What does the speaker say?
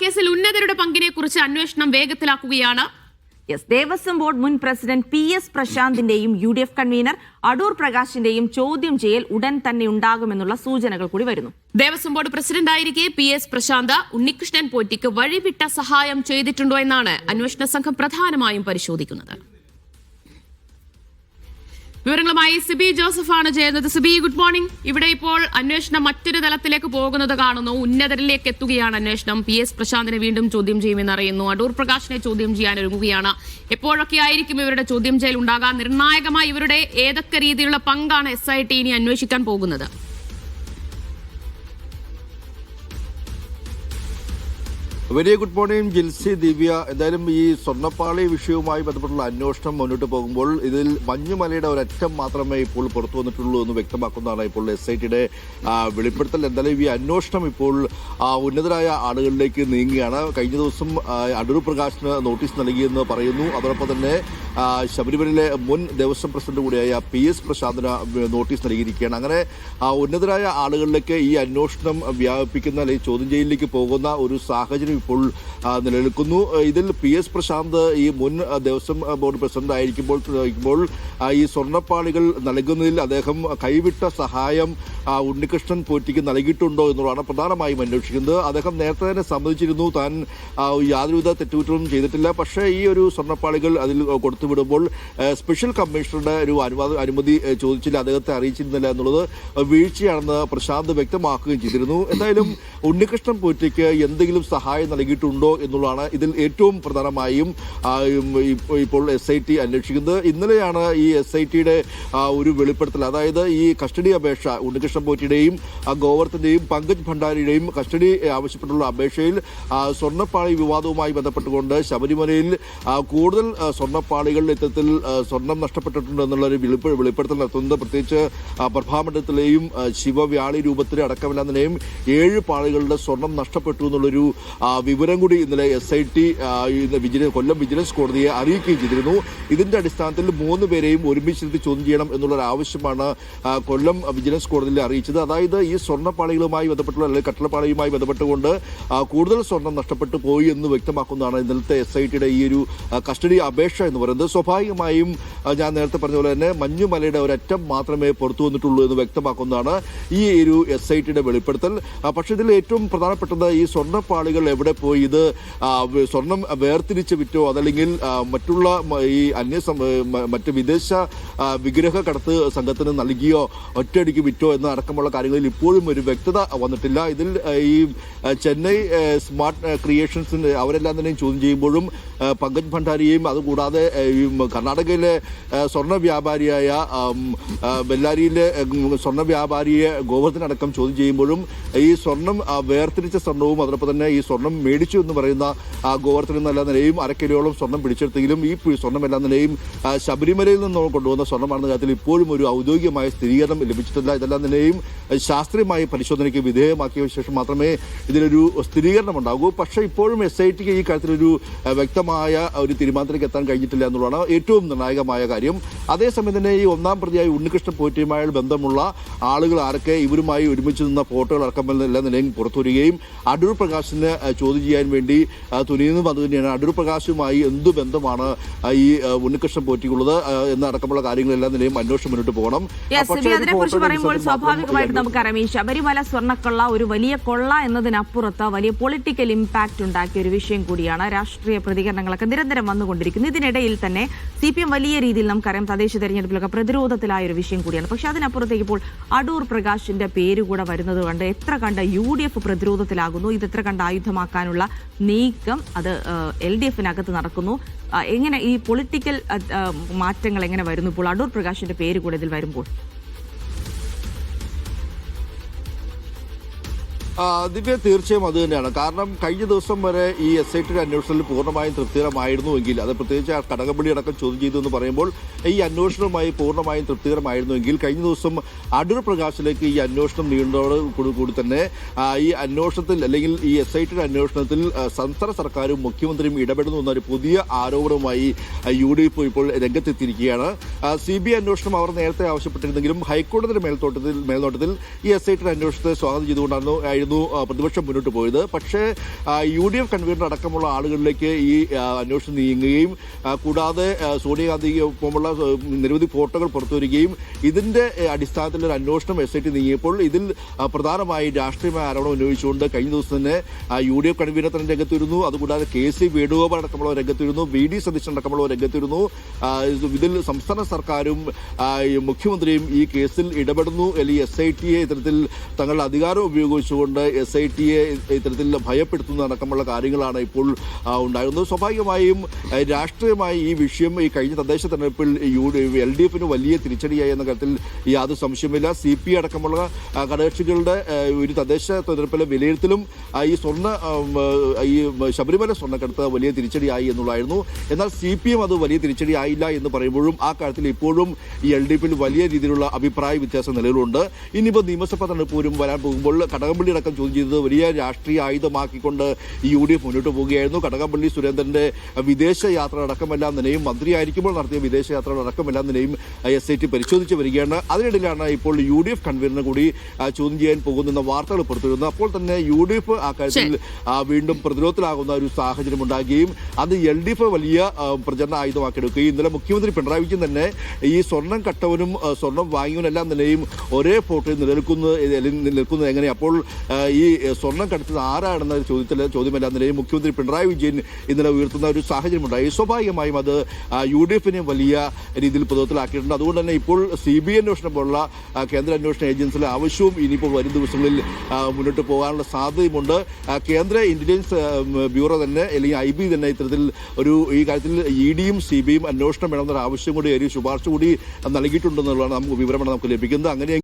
കേസിൽ ഉന്നതരുടെ പങ്കിനെ കുറിച്ച് അന്വേഷണം വേഗത്തിലാക്കുകയാണ്. ദേവസ്വം ബോർഡ് മുൻ പ്രസിഡന്റ് PS പ്രശാന്തിന്റെയും UDF കൺവീനർ അടൂർ പ്രകാശിന്റെയും ചോദ്യം ചെയ്യൽ ഉടൻ തന്നെ ഉണ്ടാകുമെന്നുള്ള സൂചനകൾ കൂടി വരുന്നു. ദേവസ്വം ബോർഡ് പ്രസിഡന്റായിരിക്കെ PS പ്രശാന്ത് ഉണ്ണികൃഷ്ണൻ പോറ്റിക്ക് വഴിവിട്ട സഹായം ചെയ്തിട്ടുണ്ടോ എന്നാണ് അന്വേഷണ സംഘം പ്രധാനമായും പരിശോധിക്കുന്നത്. വിവരങ്ങളുമായി സിബി ജോസഫാണ് ചെയ്യുന്നത്. Sibi, good morning. ഇവിടെ ഇപ്പോൾ അന്വേഷണം മറ്റൊരു തലത്തിലേക്ക് പോകുന്നത് കാണുന്നു. ഉന്നതരിലേക്ക് എത്തുകയാണ് അന്വേഷണം. PS പ്രശാന്തിനെ വീണ്ടും ചോദ്യം ചെയ്യുമെന്ന് അറിയുന്നു. അടൂർ പ്രകാശിനെ ചോദ്യം ചെയ്യാൻ ഒരുങ്ങുകയാണ്. എപ്പോഴൊക്കെ ആയിരിക്കും ഇവരുടെ ചോദ്യം ചെയ്യൽ ഉണ്ടാകാൻ? നിർണായകമായി ഇവരുടെ ഏതൊക്കെ രീതിയിലുള്ള പങ്കാണ് SIT ഇനി അന്വേഷിക്കാൻ പോകുന്നത്? വെരി ഗുഡ് മോർണിംഗ് ജിൽസി, ദിവ്യ. എന്തായാലും ഈ സ്വർണ്ണപ്പാളി വിഷയവുമായി ബന്ധപ്പെട്ടുള്ള അന്വേഷണം മുന്നോട്ട് പോകുമ്പോൾ ഇതിൽ മഞ്ഞുമലയുടെ ഒരറ്റം മാത്രമേ ഇപ്പോൾ പുറത്തു വന്നിട്ടുള്ളൂ എന്ന് വ്യക്തമാക്കുന്നതാണ് ഇപ്പോൾ SITയുടെ വെളിപ്പെടുത്തൽ. എന്തായാലും ഈ അന്വേഷണം ഇപ്പോൾ ഉന്നതരായ ആളുകളിലേക്ക് നീങ്ങുകയാണ്. കഴിഞ്ഞ ദിവസം അടൂർ പ്രകാശിന് നോട്ടീസ് നൽകിയെന്ന് പറയുന്നു. അതോടൊപ്പം തന്നെ ശബരിമലയിലെ മുൻ ദേവസ്വം പ്രസിഡന്റ് കൂടിയായ PS പ്രശാന്തിന് നോട്ടീസ് നൽകിയിരിക്കുകയാണ്. അങ്ങനെ ഉന്നതരായ ആളുകളിലേക്ക് ഈ അന്വേഷണം വ്യാപിപ്പിക്കുന്ന അല്ലെങ്കിൽ ചോദ്യം ചെയ്യലിലേക്ക് പോകുന്ന ഒരു സാഹചര്യം ഇപ്പോൾ നിലനിൽക്കുന്നു. ഇതിൽ PS പ്രശാന്ത് ഈ മുൻ ദേവസ്വം ബോർഡ് പ്രസിഡന്റ് ആയിരിക്കുമ്പോൾ ഈ സ്വർണ്ണപ്പാളികൾ നൽകുന്നതിൽ അദ്ദേഹം കൈവിട്ട സഹായം ഉണ്ണികൃഷ്ണൻ പോറ്റിക്ക് നൽകിയിട്ടുണ്ടോ എന്നുള്ളതാണ് പ്രധാനമായും അന്വേഷിക്കുന്നത്. അദ്ദേഹം നേരത്തെ തന്നെ സമ്മതിച്ചിരുന്നു താൻ യാതൊരുവിധ തെറ്റുകുറ്റവും ചെയ്തിട്ടില്ല. പക്ഷേ ഈ ഒരു സ്വർണ്ണപ്പാളികൾ അതിൽ കൊടുത്തുവിടുമ്പോൾ സ്പെഷ്യൽ കമ്മീഷണറുടെ ഒരു അനുമതി ചോദിച്ചില്ല, അദ്ദേഹത്തെ അറിയിച്ചിരുന്നില്ല എന്നുള്ളത് വീഴ്ചയാണെന്ന് പ്രശാന്ത് വ്യക്തമാക്കുകയും ചെയ്തിരുന്നു. എന്തായാലും ഉണ്ണികൃഷ്ണൻ പോറ്റിക്ക് എന്തെങ്കിലും സഹായം നൽകിയിട്ടുണ്ടോ എന്നുള്ളതാണ് ഇതിൽ ഏറ്റവും പ്രധാനമായും ഇപ്പോൾ SIT അന്വേഷിക്കുന്നത്. ഇന്നലെയാണ് ഈ SITയുടെ ഒരു വെളിപ്പെടുത്തൽ. അതായത് ഈ കസ്റ്റഡി അപേക്ഷ ഉണ്ണികൃഷ്ണൻ പോറ്റിയുടെയും ഗോവർദ്ധന്റെയും പങ്കജ് ഭണ്ഡാരിയുടെയും കസ്റ്റഡി ആവശ്യപ്പെട്ടുള്ള അപേക്ഷയിൽ സ്വർണ്ണപ്പാളി വിവാദവുമായി ബന്ധപ്പെട്ടുകൊണ്ട് ശബരിമലയിൽ കൂടുതൽ സ്വർണ്ണപ്പാളികൾ ഇത്തരത്തിൽ സ്വർണം നഷ്ടപ്പെട്ടിട്ടുണ്ട് എന്നുള്ളൊരു വെളിപ്പെടുത്തൽ നടത്തുന്നത്. പ്രത്യേകിച്ച് പ്രഭാമണ്ഡലത്തിലെയും ശിവവ്യാളി രൂപത്തിലെ അടക്കമില്ലാ നിലയും 7 പാളികളുടെ സ്വർണം നഷ്ടപ്പെട്ടു എന്നുള്ളൊരു വിവരം കൂടി ഇന്നലെ SIT കൊല്ലം വിജിലൻസ് കോടതിയെ അറിയിക്കുകയും ചെയ്തിരുന്നു. ഇതിന്റെ അടിസ്ഥാനത്തിൽ 3 പേരെയും ഒരുമിച്ചിരുത്തി ചോദ്യം ചെയ്യണം എന്നുള്ളൊരു ആവശ്യമാണ് കൊല്ലം വിജിലൻസ് കോടതിയിൽ അറിയിച്ചത്. അതായത് ഈ സ്വർണ്ണപ്പാളികളുമായി ബന്ധപ്പെട്ടുള്ള അല്ലെങ്കിൽ കട്ടളപ്പാളിയുമായി ബന്ധപ്പെട്ടുകൊണ്ട് കൂടുതൽ സ്വർണം നഷ്ടപ്പെട്ടു പോയി എന്ന് വ്യക്തമാക്കുന്നതാണ് ഇന്നലത്തെ SITയുടെ ഈ ഒരു കസ്റ്റഡി അപേക്ഷ എന്ന് പറയുന്നത്. സ്വാഭാവികമായും ഞാൻ നേരത്തെ പറഞ്ഞ പോലെ തന്നെ മഞ്ഞുമലയുടെ ഒരറ്റം മാത്രമേ പുറത്തു വന്നിട്ടുള്ളൂ എന്ന് വ്യക്തമാക്കുന്നതാണ് ഈ ഒരു SITയുടെ വെളിപ്പെടുത്തൽ. പക്ഷേ ഇതിൽ ഏറ്റവും പ്രധാനപ്പെട്ടത് ഈ സ്വർണ്ണപ്പാളികൾ എവിടെ പോയി, ഇത് സ്വർണം വേർതിരിച്ച് വിറ്റോ അതല്ലെങ്കിൽ മറ്റുള്ള ഈ മറ്റ് വിദേശ വിഗ്രഹ കടത്ത് സംഘത്തിന് നൽകിയോ ഒറ്റയടിക്ക് വിറ്റോ എന്ന അടക്കമുള്ള കാര്യങ്ങളിൽ ഇപ്പോഴും ഒരു വ്യക്തത വന്നിട്ടില്ല. ഇതിൽ ഈ ചെന്നൈ സ്മാർട്ട് ക്രിയേഷൻസിന് അവരെല്ലാം തന്നെയും ചോദ്യം ചെയ്യുമ്പോഴും പങ്കജ് ഭണ്ഡാരിയെയും അതുകൂടാതെ കർണാടകയിലെ സ്വർണ്ണ വ്യാപാരിയായ ബെല്ലാരിയിലെ സ്വർണ്ണ വ്യാപാരിയെ ഗോവർദ്ധനടക്കം ചോദ്യം ചെയ്യുമ്പോഴും ഈ സ്വർണം വേർതിരിച്ച സ്വർണവും അതോടൊപ്പം തന്നെ ഈ സ്വർണം മേടിച്ചു എന്ന് പറയുന്ന ഗോവർദ്ധനിൽ നിന്നെല്ലാം നിലയും 1/2 കിലോയോളം സ്വർണം പിടിച്ചെടുത്തെങ്കിലും ഈ സ്വർണ്ണമെല്ലാം നിലയും ശബരിമലയിൽ നിന്ന് കൊണ്ടുവന്ന സ്വർണ്ണമാണെന്ന കാര്യത്തിൽ ഇപ്പോഴും ഒരു ഔദ്യോഗികമായ സ്ഥിരീകരണം ലഭിച്ചിട്ടില്ല. ഇതെല്ലാം നിലയും ശാസ്ത്രീയമായി പരിശോധനയ്ക്ക് വിധേയമാക്കിയ ശേഷം മാത്രമേ ഇതിലൊരു സ്ഥിരീകരണം ഉണ്ടാകൂ. പക്ഷേ ഇപ്പോഴും SITക്ക് ഈ കാര്യത്തിലൊരു വ്യക്തമായ ഒരു തീരുമാനത്തിലേക്ക് എത്താൻ കഴിഞ്ഞിട്ടില്ല എന്നുള്ളതാണ് ഏറ്റവും നിർണായകമായ കാര്യം. അതേസമയം തന്നെ ഈ ഒന്നാം പ്രതിയായി ഉണ്ണികൃഷ്ണൻ പോറ്റിയുമായി ബന്ധമുള്ള ആളുകൾ ആരൊക്കെ ഇവരുമായി ഒരുമിച്ച് നിന്ന ഫോട്ടോകൾ അടക്കമെല്ലാം നിലയും പുറത്തുവരികയും അടൂർ പ്രകാശിനെ ചോദ്യം ചെയ്യാൻ വേണ്ടി തുനിയുന്നതും അതുതന്നെയാണ്. അടൂർ പ്രകാശുമായി എന്തു ബന്ധമാണ് ഈ ഉണ്ണികൃഷ്ണൻ പോറ്റിക്കുള്ളത് എന്നടക്കമുള്ള കാര്യങ്ങളെല്ലാം നിലയും അന്വേഷണം മുന്നോട്ട് പോകണം. അതിനെക്കുറിച്ച് പറയുമ്പോൾ സ്വാഭാവികമായിട്ട് നമുക്കറിയാം ഈ ശബരിമല സ്വർണ്ണക്കൊള്ള ഒരു വലിയ കൊള്ള എന്നതിനപ്പുറത്ത് വലിയ പൊളിറ്റിക്കൽ ഇമ്പാക്ട് ഉണ്ടാക്കിയ ഒരു വിഷയം കൂടിയാണ്. രാഷ്ട്രീയ പ്രതികരണങ്ങളൊക്കെ നിരന്തരം വന്നുകൊണ്ടിരിക്കുന്നു. ഇതിനിടയിൽ തന്നെ CPM വലിയ രീതിയിൽ നമുക്കറിയാം തദ്ദേശ തെരഞ്ഞെടുപ്പിലൊക്കെ പ്രതിരോധത്തിലായ ഒരു വിഷയം കൂടിയാണ്. പക്ഷെ അതിനപ്പുറത്തേക്ക് ഇപ്പോൾ അടൂർ പ്രകാശിന്റെ പേര് കൂടെ വരുന്നത് കൊണ്ട് എത്ര കണ്ട് UDF പ്രതിരോധത്തിലാകുന്നു, ഇത് എത്ര കണ്ട് ആയുധമാക്കാനുള്ള നീക്കം അത് LDFനകത്ത് നടക്കുന്നു, എങ്ങനെ ഈ പൊളിറ്റിക്കൽ മാറ്റങ്ങൾ എങ്ങനെ വരുന്നു ഇപ്പോൾ അടൂർ പ്രകാശിന്റെ പേര് കൂടെ ഇതിൽ വരുമ്പോൾ? ദിവ്യ, തീർച്ചയായും അത് തന്നെയാണ്. കാരണം കഴിഞ്ഞ ദിവസം വരെ ഈ SITയുടെ അന്വേഷണത്തിൽ പൂർണ്ണമായും തൃപ്തികരമായിരുന്നുവെങ്കിൽ, അത് പ്രത്യേകിച്ച് കടകംപള്ളി അടക്കം ചോദ്യം ചെയ്തു എന്ന് പറയുമ്പോൾ ഈ അന്വേഷണവുമായി പൂർണ്ണമായും തൃപ്തികരമായിരുന്നുവെങ്കിൽ കഴിഞ്ഞ ദിവസം അടൂർ പ്രകാശിലേക്ക് ഈ അന്വേഷണം നീണ്ടതോട് കൂടി തന്നെ ഈ അന്വേഷണത്തിൽ അല്ലെങ്കിൽ ഈ SITയുടെ അന്വേഷണത്തിൽ സംസ്ഥാന സർക്കാരും മുഖ്യമന്ത്രിയും ഇടപെടുന്നു എന്നൊരു പുതിയ ആരോപണവുമായി UDF ഇപ്പോൾ രംഗത്തെത്തിയിരിക്കുകയാണ്. CBI അന്വേഷണം അവർ നേരത്തെ ആവശ്യപ്പെട്ടിരുന്നെങ്കിലും ഹൈക്കോടതിയുടെ മേൽനോട്ടത്തിൽ ഈ SITയുടെ അന്വേഷണത്തെ സ്വാഗതം ചെയ്തുകൊണ്ടായിരുന്നു ആവശ്യമായിട്ടായിരുന്നു പ്രതിപക്ഷം മുന്നോട്ട് പോയത്. പക്ഷേ UDF കൺവീനർ അടക്കമുള്ള ആളുകളിലേക്ക് ഈ അന്വേഷണം നീങ്ങുകയും കൂടാതെ സോണിയാഗാന്ധിക്കൊപ്പമുള്ള നിരവധി ഫോട്ടോകൾ പുറത്തുവരികയും ഇതിന്റെ അടിസ്ഥാനത്തിൽ ഒരു അന്വേഷണം SIT നീങ്ങിയപ്പോൾ ഇതിൽ പ്രധാനമായി രാഷ്ട്രീയമായ ആരോപണം ഉന്നയിച്ചുകൊണ്ട് കഴിഞ്ഞ ദിവസം തന്നെ UDF കൺവീനർ തന്നെ രംഗത്തിരുന്നു. അതുകൂടാതെ KC വേണുഗോപാൽ അടക്കമുള്ള രംഗത്തിരുന്നു, VD സതീശൻ അടക്കമുള്ള രംഗത്തിരുന്നു. ഇതിൽ സംസ്ഥാന സർക്കാരും മുഖ്യമന്ത്രിയും ഈ കേസിൽ ഇടപെടുന്നു, അല്ലെങ്കിൽ SITയെ ഇത്തരത്തിൽ തങ്ങളുടെ അധികാരം ഉപയോഗിച്ചുകൊണ്ട് SITയെ ഇത്തരത്തിൽ ഭയപ്പെടുത്തുന്ന അടക്കമുള്ള കാര്യങ്ങളാണ് ഇപ്പോൾ ഉണ്ടായിരുന്നത്. സ്വാഭാവികമായും രാഷ്ട്രീയമായി ഈ വിഷയം ഈ കഴിഞ്ഞ തദ്ദേശ തെരഞ്ഞെടുപ്പിൽ LDFന് വലിയ തിരിച്ചടിയായി എന്ന കാര്യത്തിൽ യാതൊരു സംശയമില്ല. CPI അടക്കമുള്ള ഘടകകക്ഷികളുടെ ഒരു തദ്ദേശ തെരഞ്ഞെടുപ്പിലെ വിലയിരുത്തലും ഈ ശബരിമല സ്വർണ്ണക്കടത്ത് വലിയ തിരിച്ചടിയായി എന്നുള്ളതായിരുന്നു. എന്നാൽ CPM അത് വലിയ തിരിച്ചടിയായില്ല എന്ന് പറയുമ്പോഴും ആ കാര്യത്തിൽ ഇപ്പോഴും ഈ LDFിൽ വലിയ രീതിയിലുള്ള അഭിപ്രായ വ്യത്യാസം നിലവിലുണ്ട്. ഇനിയിപ്പോൾ നിയമസഭാ തെരഞ്ഞെടുപ്പ് പോലും വരാൻ പോകുമ്പോൾ കടകംപള്ളി അടക്കം ചോദ്യം ചെയ്തത് വലിയ രാഷ്ട്രീയ ആയുധമാക്കിക്കൊണ്ട് ഈ UDF മുന്നോട്ട് പോവുകയായിരുന്നു. കടകംപള്ളി സുരേന്ദ്രന്റെ വിദേശ യാത്ര അടക്കമെല്ലാം നിലയും മന്ത്രിയായിരിക്കുമ്പോൾ നടത്തിയ വിദേശ യാത്രകൾ അടക്കമെല്ലാം നിലയും SIT പരിശോധിച്ച് വരികയാണ്. അതിനിടയിലാണ് ഇപ്പോൾ UDF കൺവീനറിനെ കൂടി ചോദ്യം ചെയ്യാൻ പോകുന്ന വാർത്തകൾ പുറത്തുവരുന്നത്. അപ്പോൾ തന്നെ UDF ആ കാര്യത്തിൽ വീണ്ടും പ്രതിരോധത്തിലാകുന്ന ഒരു സാഹചര്യം ഉണ്ടാകുകയും അത് LDF വലിയ പ്രചരണ ആയുധമാക്കിയെടുക്കുകയും ഇന്നലെ മുഖ്യമന്ത്രി പിണറായി വിജയൻ തന്നെ ഈ സ്വർണം കട്ടവനും സ്വർണം വാങ്ങിയവനും എല്ലാം നിലയും ഒരേ ഫോട്ടോയിൽ നിൽക്കുന്നത് എങ്ങനെ, അപ്പോൾ ഈ സ്വർണം കടത്തുന്നത് ആരാണെന്ന ചോദ്യമെല്ലാം നിലയും മുഖ്യമന്ത്രി പിണറായി വിജയൻ ഇന്നലെ ഉയർത്തുന്ന ഒരു സാഹചര്യമുണ്ടായി. സ്വാഭാവികമായും അത് UDFനെ വലിയ രീതിയിൽ പ്രതിരോധത്തിലാക്കിയിട്ടുണ്ട്. അതുകൊണ്ട് തന്നെ ഇപ്പോൾ CBI അന്വേഷണം പോലുള്ള കേന്ദ്ര അന്വേഷണ ഏജൻസിയുടെ ആവശ്യവും ഇനിയിപ്പോൾ വരും ദിവസങ്ങളിൽ മുന്നോട്ട് പോകാനുള്ള സാധ്യതയുമുണ്ട്. കേന്ദ്ര ഇന്റലിജൻസ് ബ്യൂറോ തന്നെ അല്ലെങ്കിൽ IB തന്നെ ഇത്തരത്തിൽ ഈ കാര്യത്തിൽ EDയും CBIയും അന്വേഷണം വേണമെന്നൊരു ആവശ്യം കൂടി ഒരു ശുപാർശ കൂടി നൽകിയിട്ടുണ്ടെന്നുള്ളതാണ് വിവരമാണ് നമുക്ക് ലഭിക്കുന്നത്. അങ്ങനെ